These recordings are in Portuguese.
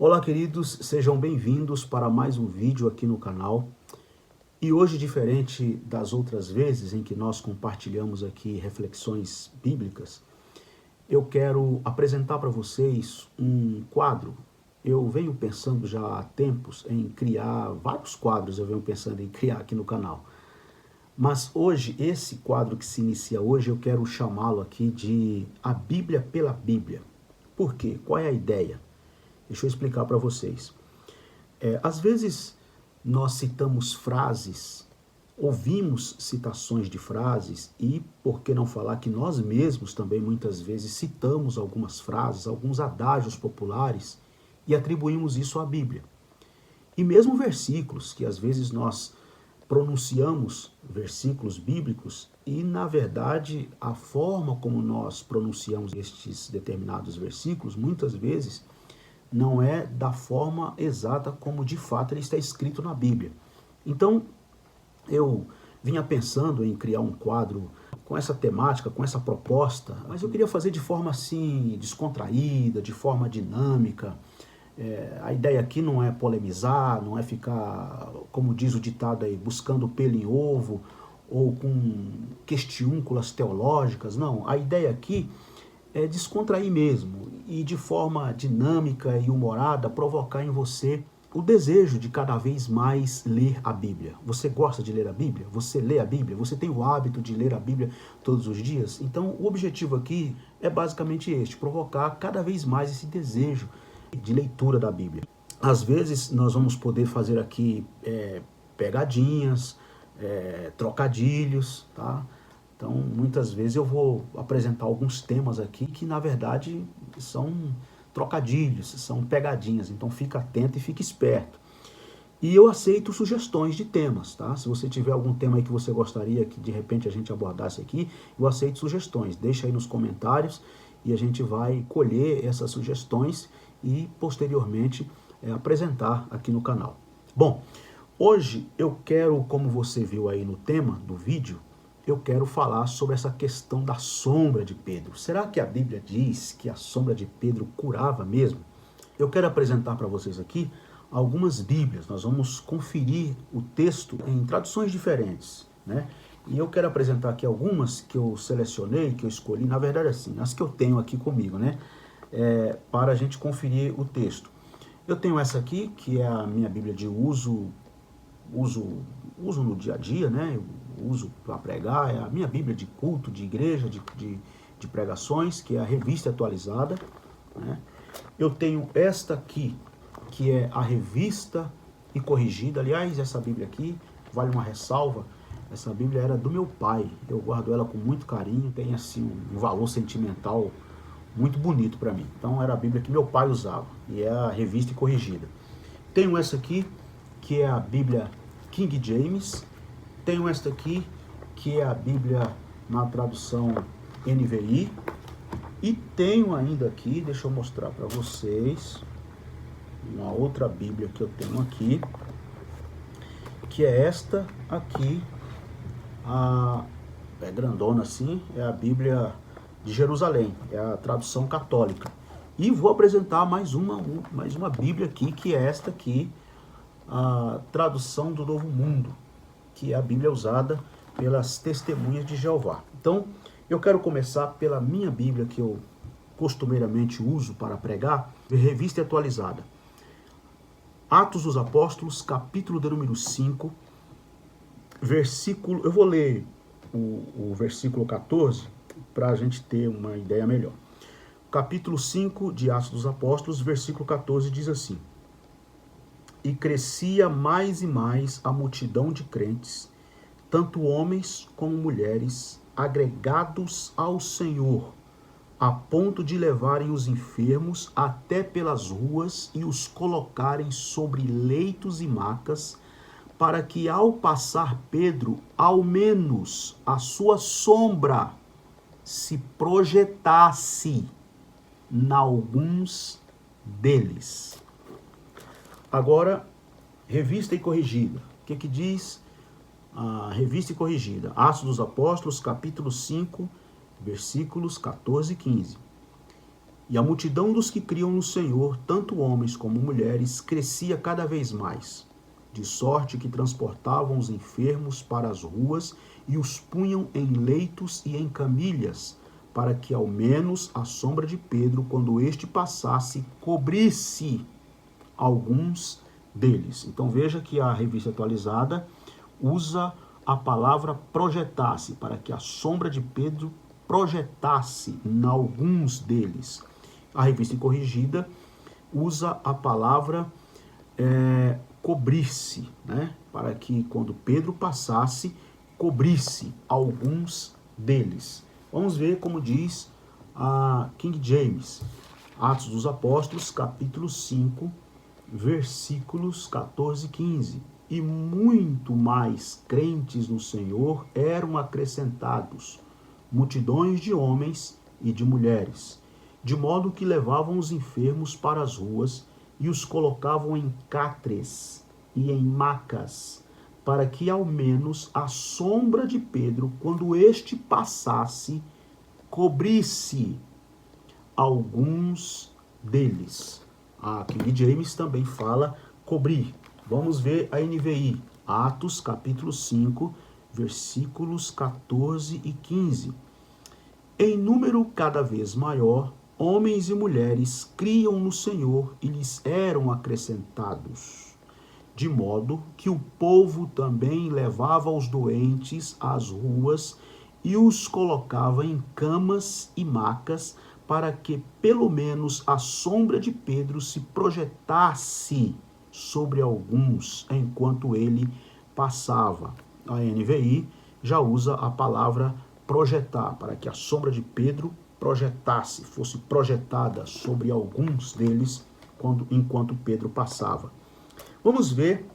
Olá, queridos, sejam bem-vindos para mais um vídeo aqui no canal. E hoje, diferente das outras vezes em que nós compartilhamos aqui reflexões bíblicas, eu quero apresentar para vocês um quadro. Eu venho pensando já há tempos em criar vários quadros, eu venho pensando em criar aqui no canal. Mas hoje, esse quadro que se inicia hoje, eu quero chamá-lo aqui de A Bíblia pela Bíblia. Por quê? Qual é a ideia? Deixa eu explicar para vocês. Às vezes nós citamos frases, ouvimos citações de frases e, por que não falar que nós mesmos também muitas vezes citamos algumas frases, alguns adágios populares e atribuímos isso à Bíblia. E mesmo versículos, que às vezes nós pronunciamos versículos bíblicos e, na verdade, a forma como nós pronunciamos estes determinados versículos, muitas vezes, não é da forma exata como de fato ele está escrito na Bíblia. Então, eu vinha pensando em criar um quadro com essa temática, com essa proposta, mas eu queria fazer de forma assim, descontraída, de forma dinâmica. A ideia aqui não é polemizar, não é ficar, como diz o ditado aí, buscando pelo em ovo ou com questiúnculas teológicas. Não, a ideia aqui é descontrair mesmo e de forma dinâmica e humorada provocar em você o desejo de cada vez mais ler a Bíblia. Você gosta de ler a Bíblia? Você lê a Bíblia? Você tem o hábito de ler a Bíblia todos os dias? Então o objetivo aqui é basicamente este, provocar cada vez mais esse desejo de leitura da Bíblia. Às vezes nós vamos poder fazer aqui pegadinhas, trocadilhos, tá? Então, muitas vezes eu vou apresentar alguns temas aqui que, na verdade, são trocadilhos, são pegadinhas. Então, fica atento e fica esperto. E eu aceito sugestões de temas, tá? Se você tiver algum tema aí que você gostaria que, de repente, a gente abordasse aqui, eu aceito sugestões. Deixa aí nos comentários e a gente vai colher essas sugestões e, posteriormente, apresentar aqui no canal. Bom, hoje eu quero, como você viu aí no tema do vídeo, eu quero falar sobre essa questão da sombra de Pedro. Será que a Bíblia diz que a sombra de Pedro curava mesmo? Eu quero apresentar para vocês aqui algumas Bíblias. Nós vamos conferir o texto em traduções diferentes, né? E eu quero apresentar aqui algumas que eu selecionei, que eu escolhi, na verdade assim, as que eu tenho aqui comigo, né? Para a gente conferir o texto. Eu tenho essa aqui, que é a minha Bíblia de uso no dia a dia, né? Eu uso para pregar, é a minha Bíblia de culto, de igreja, de pregações, que é a Revista Atualizada, né? Eu tenho esta aqui, que é a Revista e Corrigida. Aliás, essa Bíblia aqui, vale uma ressalva, essa Bíblia era do meu pai, eu guardo ela com muito carinho, tem assim um valor sentimental muito bonito para mim. Então era a Bíblia que meu pai usava, e é a Revista e Corrigida. Tenho essa aqui, que é a Bíblia King James. Tenho esta aqui, que é a Bíblia na tradução NVI. E tenho ainda aqui, deixa eu mostrar para vocês, uma outra Bíblia que eu tenho aqui, que é esta aqui, é grandona assim, é a Bíblia de Jerusalém, é a tradução católica. E vou apresentar mais uma Bíblia aqui, que é esta aqui, a tradução do Novo Mundo, que é a Bíblia usada pelas Testemunhas de Jeová. Então, eu quero começar pela minha Bíblia, que eu costumeiramente uso para pregar, Revista e Atualizada. Atos dos Apóstolos, capítulo de número 5, versículo... Eu vou ler o versículo 14, para a gente ter uma ideia melhor. Capítulo 5 de Atos dos Apóstolos, versículo 14, diz assim: E crescia mais e mais a multidão de crentes, tanto homens como mulheres, agregados ao Senhor, a ponto de levarem os enfermos até pelas ruas e os colocarem sobre leitos e macas, para que ao passar Pedro, ao menos a sua sombra se projetasse em alguns deles. Agora, Revista e Corrigida. O que diz a Revista e Corrigida? Atos dos Apóstolos, capítulo 5, versículos 14 e 15. E a multidão dos que criam no Senhor, tanto homens como mulheres, crescia cada vez mais, de sorte que transportavam os enfermos para as ruas e os punham em leitos e em camilhas, para que ao menos a sombra de Pedro, quando este passasse, cobrisse alguns deles. Então veja que a Revista Atualizada usa a palavra projetasse, para que a sombra de Pedro projetasse em alguns deles. A Revista Corrigida usa a palavra cobrir-se, né? Para que quando Pedro passasse, cobrisse alguns deles. Vamos ver como diz a King James, Atos dos Apóstolos, capítulo 5, versículos 14 e 15. E muito mais crentes no Senhor eram acrescentados, multidões de homens e de mulheres, de modo que levavam os enfermos para as ruas e os colocavam em catres e em macas, para que ao menos a sombra de Pedro, quando este passasse, cobrisse alguns deles. A King James também fala cobrir. Vamos ver a NVI, Atos capítulo 5, versículos 14 e 15. Em número cada vez maior, homens e mulheres criam no Senhor e lhes eram acrescentados, de modo que o povo também levava os doentes às ruas e os colocava em camas e macas, para que pelo menos a sombra de Pedro se projetasse sobre alguns enquanto ele passava. A NVI já usa a palavra projetar, para que a sombra de Pedro projetasse, fosse projetada sobre alguns deles enquanto Pedro passava. Vamos ver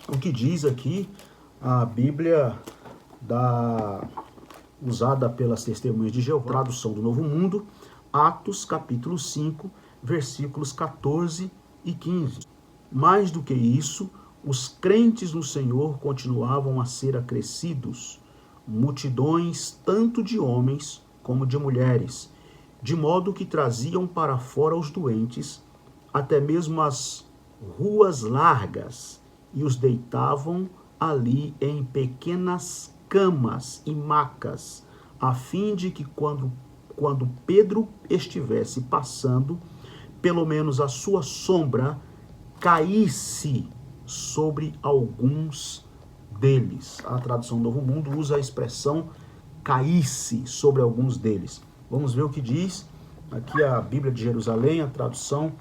o que diz aqui a Bíblia usada pelas Testemunhas de Jeová, tradução do Novo Mundo, Atos capítulo 5, versículos 14 e 15. Mais do que isso, os crentes no Senhor continuavam a ser acrescidos, multidões tanto de homens como de mulheres, de modo que traziam para fora os doentes, até mesmo as ruas largas, e os deitavam ali em pequenas camas e macas, a fim de que quando Pedro estivesse passando, pelo menos a sua sombra caísse sobre alguns deles. A tradução Novo Mundo usa a expressão caísse sobre alguns deles. Vamos ver o que diz aqui a Bíblia de Jerusalém, a tradução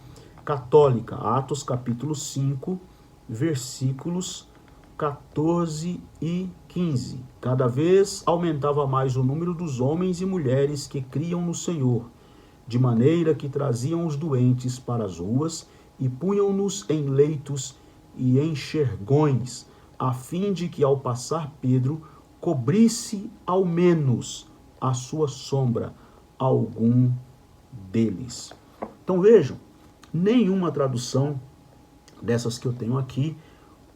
católica, Atos capítulo 5, versículos 14 e 15. Cada vez aumentava mais o número dos homens e mulheres que criam no Senhor, de maneira que traziam os doentes para as ruas e punham-nos em leitos e em xergões, a fim de que ao passar Pedro cobrisse ao menos a sua sombra algum deles. Então vejam, nenhuma tradução dessas que eu tenho aqui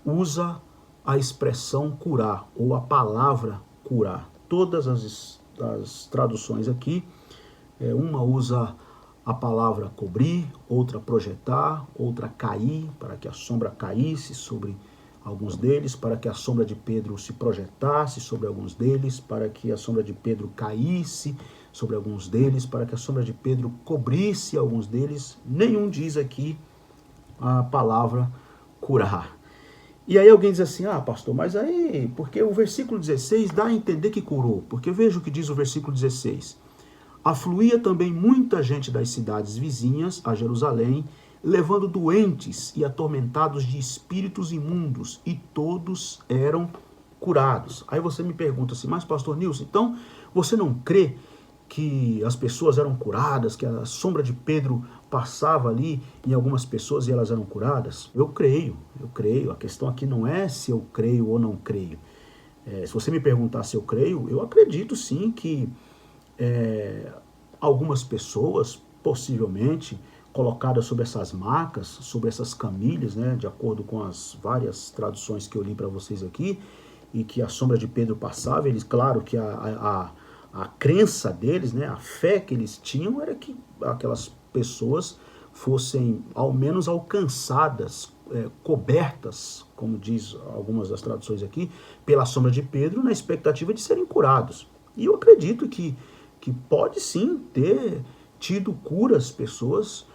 usa a expressão curar ou a palavra curar. Todas as traduções aqui, uma usa a palavra cobrir, outra projetar, outra cair, para que a sombra caísse sobre alguns deles, para que a sombra de Pedro se projetasse sobre alguns deles, para que a sombra de Pedro caísse sobre alguns deles, para que a sombra de Pedro cobrisse alguns deles. Nenhum diz aqui a palavra curar. E aí alguém diz assim, pastor, mas aí, porque o versículo 16 dá a entender que curou, porque veja o que diz o versículo 16. Afluía também muita gente das cidades vizinhas a Jerusalém, levando doentes e atormentados de espíritos imundos, e todos eram curados. Aí você me pergunta assim, mas pastor Nilson, então você não crê que as pessoas eram curadas, que a sombra de Pedro passava ali em algumas pessoas e elas eram curadas? Eu creio. A questão aqui não é se eu creio ou não creio. Se você me perguntar se eu creio, eu acredito sim que algumas pessoas, possivelmente, colocadas sobre essas macas, sobre essas camilhas, né, de acordo com as várias traduções que eu li para vocês aqui, e que a sombra de Pedro passava, eles, claro que a crença deles, né, a fé que eles tinham era que aquelas pessoas fossem ao menos alcançadas, cobertas, como diz algumas das traduções aqui, pela sombra de Pedro, na expectativa de serem curados. E eu acredito que pode sim ter tido curas, pessoas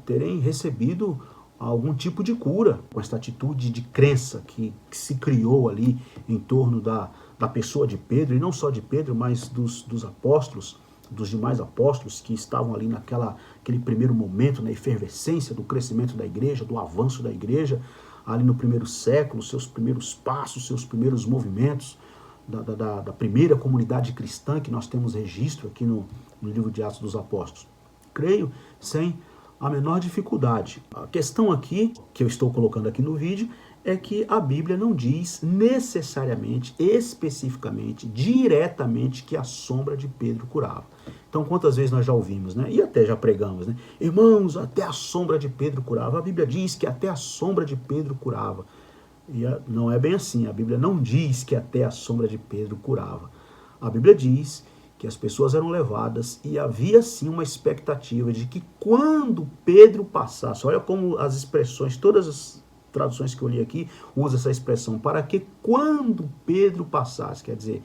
terem recebido algum tipo de cura com esta atitude de crença que se criou ali em torno da pessoa de Pedro, e não só de Pedro, mas dos apóstolos, dos demais apóstolos que estavam ali naquele primeiro momento, na efervescência do crescimento da igreja, do avanço da igreja, ali no primeiro século, seus primeiros passos, seus primeiros movimentos, da primeira comunidade cristã que nós temos registro aqui no livro de Atos dos Apóstolos. Creio sem a menor dificuldade. A questão aqui, que eu estou colocando aqui no vídeo, é que a Bíblia não diz necessariamente, especificamente, diretamente que a sombra de Pedro curava. Então, quantas vezes nós já ouvimos, né? E até já pregamos, né? Irmãos, até a sombra de Pedro curava. A Bíblia diz que até a sombra de Pedro curava. E não é bem assim. A Bíblia não diz que até a sombra de Pedro curava. A Bíblia diz que as pessoas eram levadas e havia sim uma expectativa de que quando Pedro passasse, olha como as expressões, todas as traduções que eu li aqui usam essa expressão, para que quando Pedro passasse, quer dizer,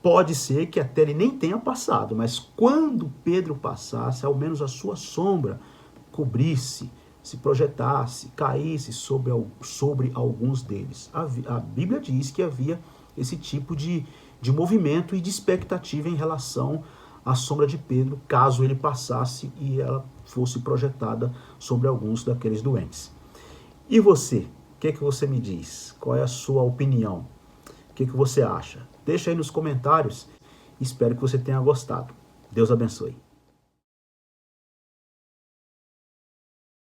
pode ser que até ele nem tenha passado, mas quando Pedro passasse, ao menos a sua sombra cobrisse, se projetasse, caísse sobre alguns deles. A Bíblia diz que havia esse tipo de movimento e de expectativa em relação à sombra de Pedro, caso ele passasse e ela fosse projetada sobre alguns daqueles doentes. E você? O que você me diz? Qual é a sua opinião? O que você acha? Deixa aí nos comentários. Espero que você tenha gostado. Deus abençoe.